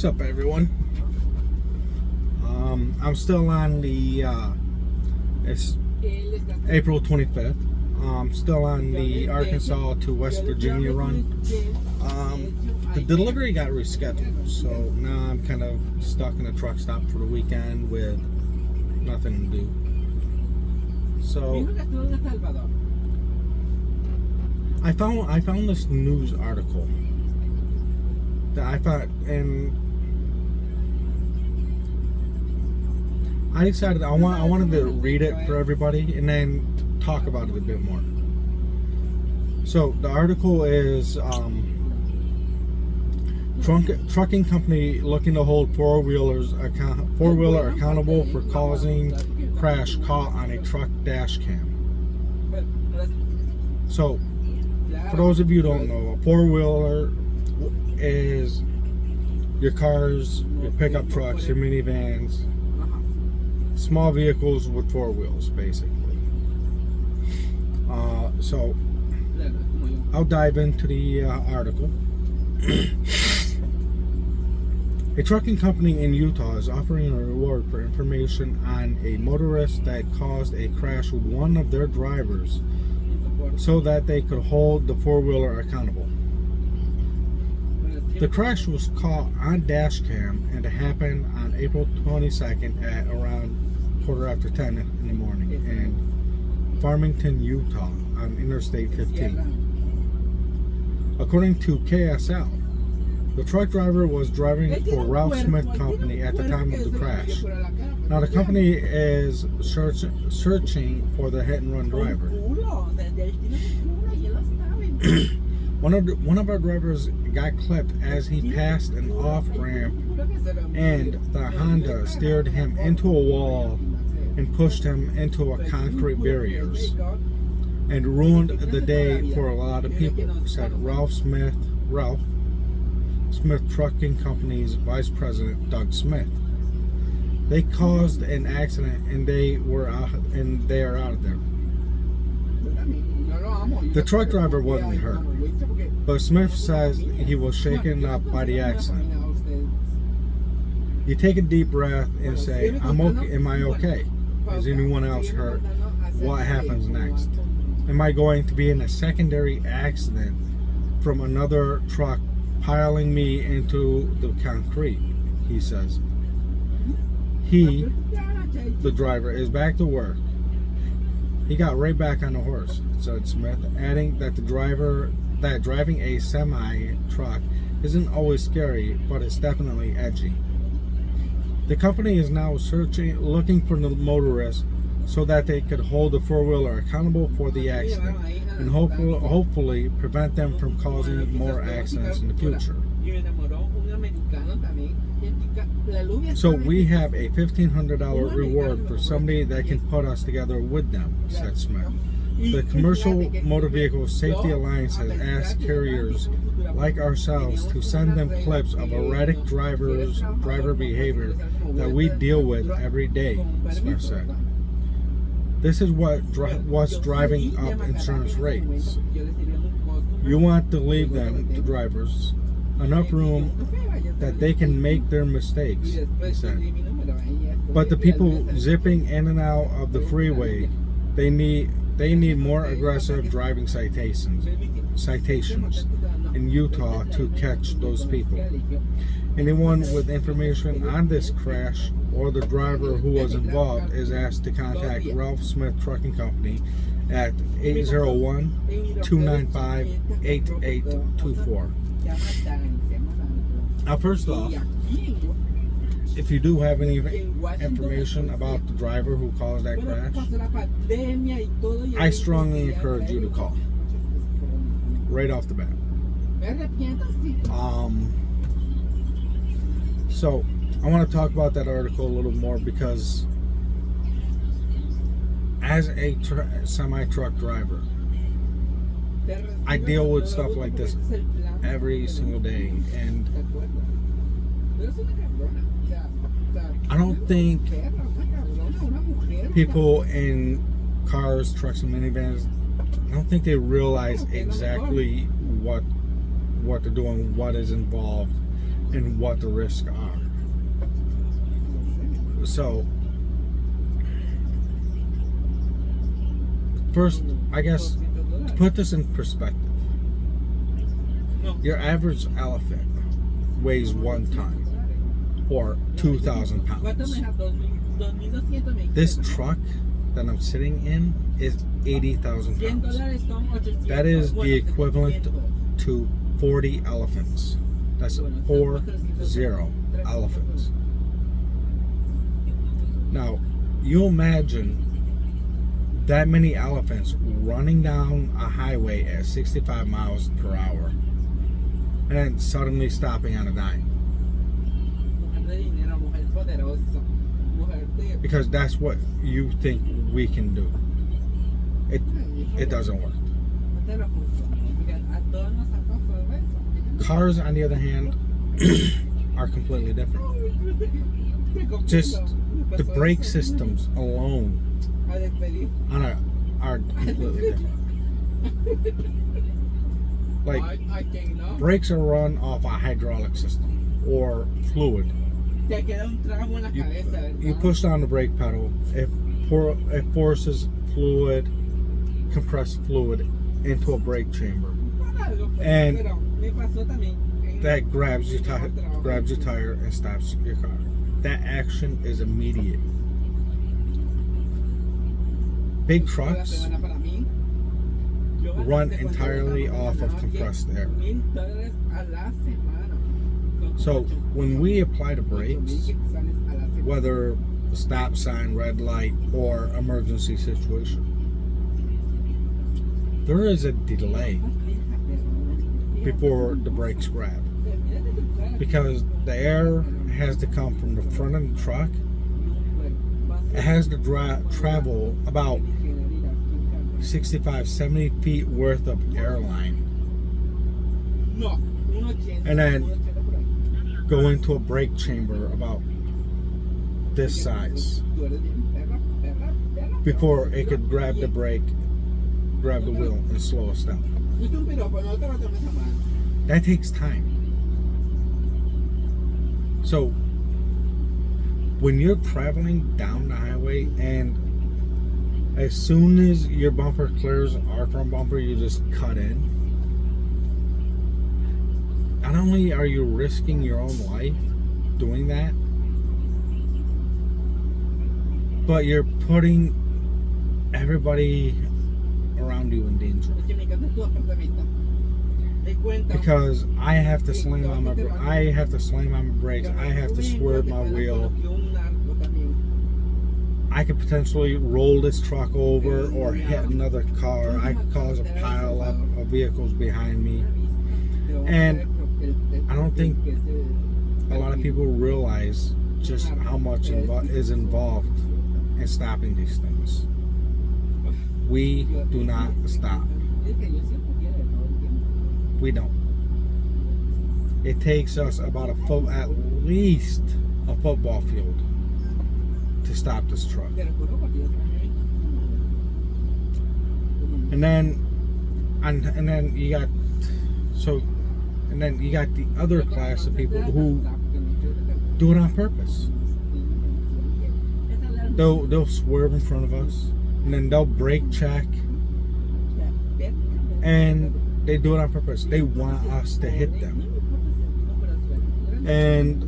What's up, everyone? I'm still on the it's April 25th. Still on the Arkansas to West Virginia run. The delivery got rescheduled, so now I'm kind of stuck in a truck stop for the weekend with nothing to do. So I found this news article that I thought, and I decided I wanted to read it for everybody and then talk about it a bit more. So the article is trucking company looking to hold four-wheeler accountable for causing crash caught on a truck dash cam. So for those of you who don't know, a four-wheeler is your cars, your pickup trucks, your minivans, small vehicles with four wheels, basically. So I'll dive into the article. A trucking company in Utah is offering a reward for information on a motorist that caused a crash with one of their drivers so that they could hold the four-wheeler accountable. The crash was caught on dash cam and it happened on April 22nd at around 10:15 in the morning in Farmington, Utah on Interstate 15. According to KSL, the truck driver was driving for Ralph Smith Company at the time of the crash. Now the company is searching for the hit and run driver. One of our drivers got clipped as he passed an off-ramp and the Honda steered him into a wall and pushed him into a concrete barriers and ruined the day for a lot of people, said Ralph Smith Trucking Company's Vice President Doug Smith. They caused an accident and they are out of there. The truck driver wasn't hurt, but Smith says he was shaken up by the accident. You take a deep breath and say, "I'm okay. Am I okay? Is anyone else hurt? What happens next? Am I going to be in a secondary accident from another truck piling me into the concrete?" He says. He, the driver, is back to work. He got right back on the horse, said Smith, adding that driving a semi-truck isn't always scary, but it's definitely edgy. The company is now looking for the motorists so that they could hold the four-wheeler accountable for the accident and hopefully prevent them from causing more accidents in the future. So we have a $1,500 reward for somebody that can put us together with them, said Smith. The Commercial Motor Vehicle Safety Alliance has asked carriers like ourselves to send them clips of erratic driver behavior that we deal with every day, Smith said. This is what's driving up insurance rates. You want to leave them, the drivers, enough room that they can make their mistakes, he said. But the people zipping in and out of the freeway, they need more aggressive driving citations in Utah to catch those people. Anyone with information on this crash or the driver who was involved is asked to contact Ralph Smith Trucking Company at 801-295-8824. Now, first off, if you do have any information about the driver who caused that crash, I strongly encourage you to call right off the bat. So I want to talk about that article a little more because as a semi-truck driver, I deal with stuff like this every single day, and I don't think people in cars, trucks, and minivans, I don't think they realize exactly what they're doing, what is involved, and what the risks are. So, first, I guess, to put this in perspective, your average elephant weighs 1 ton or 2,000 pounds. This truck that I'm sitting in is 80,000 pounds. That is the equivalent to 40 elephants. That's 40 elephants. Now, you imagine that many elephants running down a highway at 65 miles per hour and then suddenly stopping on a dime. Because that's what you think we can do. It doesn't work. Cars, on the other hand, are completely different. Just the brake systems alone are completely different. Like, brakes are run off a hydraulic system or fluid. You push down the brake pedal, it forces fluid, compressed fluid into a brake chamber, and that grabs your tire and stops your car. That action is immediate. Big trucks run entirely off of compressed air. So when we apply the brakes, whether a stop sign, red light, or emergency situation, there is a delay before the brakes grab, because the air has to come from the front of the truck. It has to travel about 65, 70 feet worth of airline, and then go into a brake chamber about this size before it could grab the brake, grab the wheel, and slow us down. That takes time. So when you're traveling down the highway and as soon as your bumper clears our front bumper, you just cut in, not only are you risking your own life doing that, but you're putting everybody around you in danger. Because I have to slam on my brakes, I have to swerve my wheel. I could potentially roll this truck over or hit another car. I could cause a pile up of vehicles behind me. And I don't think a lot of people realize just how much is involved in stopping these things. We do not stop. We don't. It takes us about at least a football field to stop this truck. And then you got the other class of people who do it on purpose. They'll swerve in front of us, and then they'll brake check, and they do it on purpose. They want us to hit them, and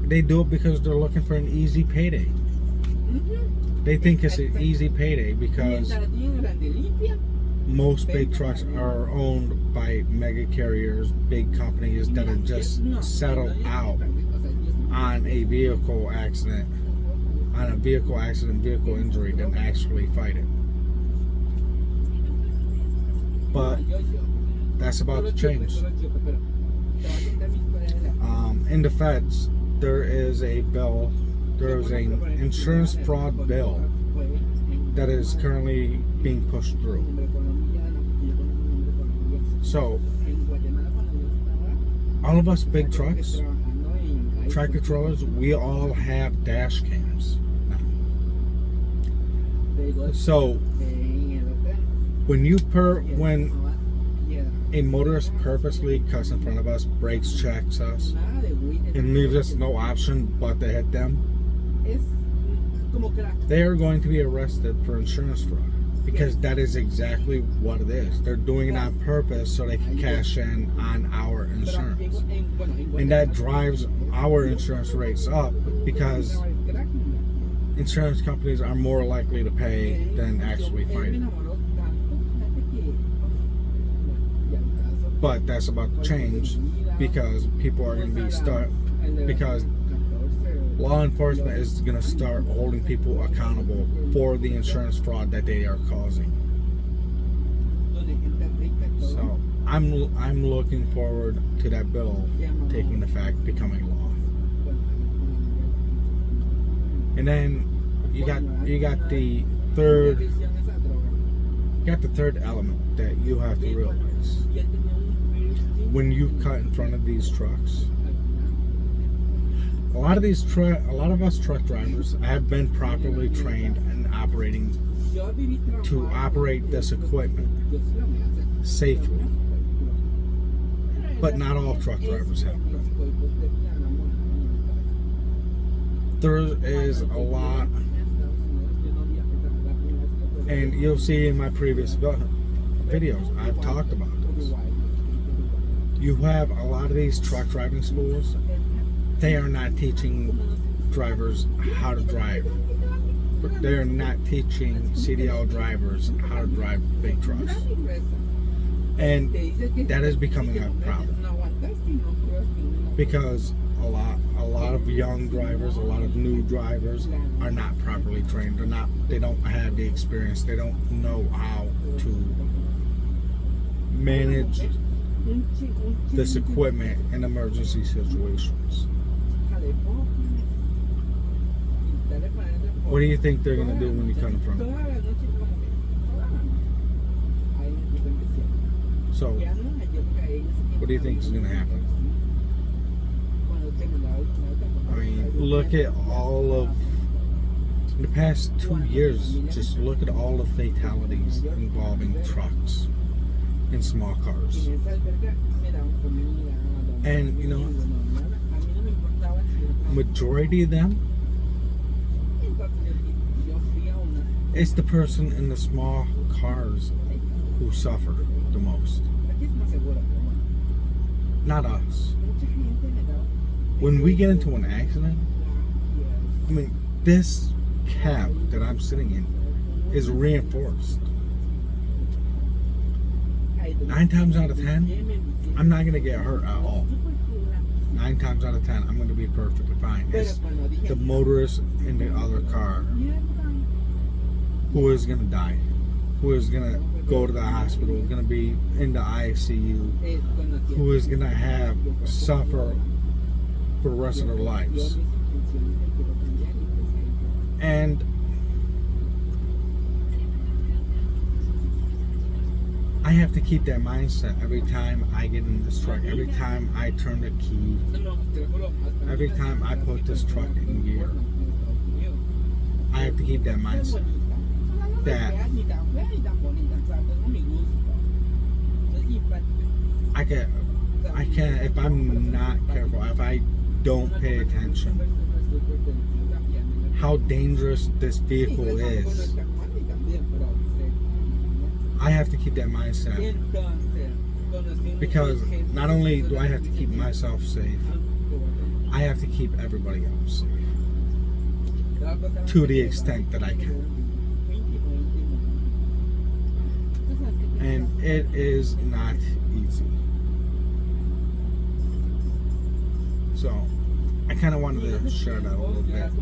they do it because they're looking for an easy payday. They think it's an easy payday because most big trucks are owned by mega carriers, big companies that have just settled out on a vehicle accident, vehicle injury, than actually fight it. But that's about to change. In the feds, there is an insurance fraud bill that is currently being pushed through. So, all of us big trucks, tractor trailers, we all have dash cams now. when a motorist purposely cuts in front of us, brakes, checks us, and leaves us no option but to hit them, they are going to be arrested for insurance fraud. Because that is exactly what it is. They're doing it on purpose so they can cash in on our insurance. And that drives our insurance rates up because insurance companies are more likely to pay than actually fight. But that's about to change because people are going to be because law enforcement is going to start holding people accountable for the insurance fraud that they are causing. So I'm looking forward to that bill taking effect, becoming law. And then you got the third element that you have to realize when you cut in front of these trucks. A lot of us truck drivers have been properly trained in to operate this equipment safely, but not all truck drivers have been. There is a lot, and you'll see in my previous videos, I've talked about this. You have a lot of these truck driving schools. They are not teaching drivers how to drive. They are not teaching CDL drivers how to drive big trucks. And that is becoming a problem. Because a lot of young drivers, a lot of new drivers are not properly trained. They don't have the experience. They don't know how to manage this equipment in emergency situations. What do you think they're going to do when you cut in front of them? So, what do you think is going to happen? I mean, look at all of the past 2 years. Just look at all the fatalities involving trucks and small cars. And, you know, majority of them, it's the person in the small cars who suffer the most. Not us. When we get into an accident, I mean, this cab that I'm sitting in is reinforced. 9 times out of 10, I'm not going to get hurt at all. 9 times out of 10, I'm going to be perfectly fine. It's the motorist in the other car who is going to die, who is going to go to the hospital, going to be in the ICU, who is going to suffer for the rest of their lives. And I have to keep that mindset every time I get in this truck, every time I turn the key, every time I put this truck in gear. I have to keep that mindset that I can, if I'm not careful, if I don't pay attention, how dangerous this vehicle is. I have to keep that mindset because not only do I have to keep myself safe, I have to keep everybody else safe to the extent that I can. And it is not easy. So I kind of wanted to share that a little bit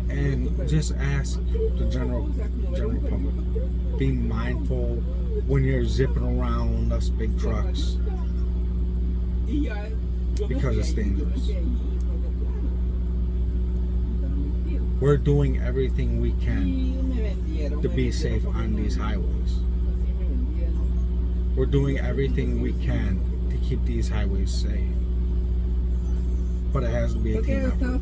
and just ask the general public, be mindful when you're zipping around us big trucks because it's dangerous. We're doing everything we can to be safe on these highways. We're doing everything we can to keep these highways safe. But it has to be a team effort.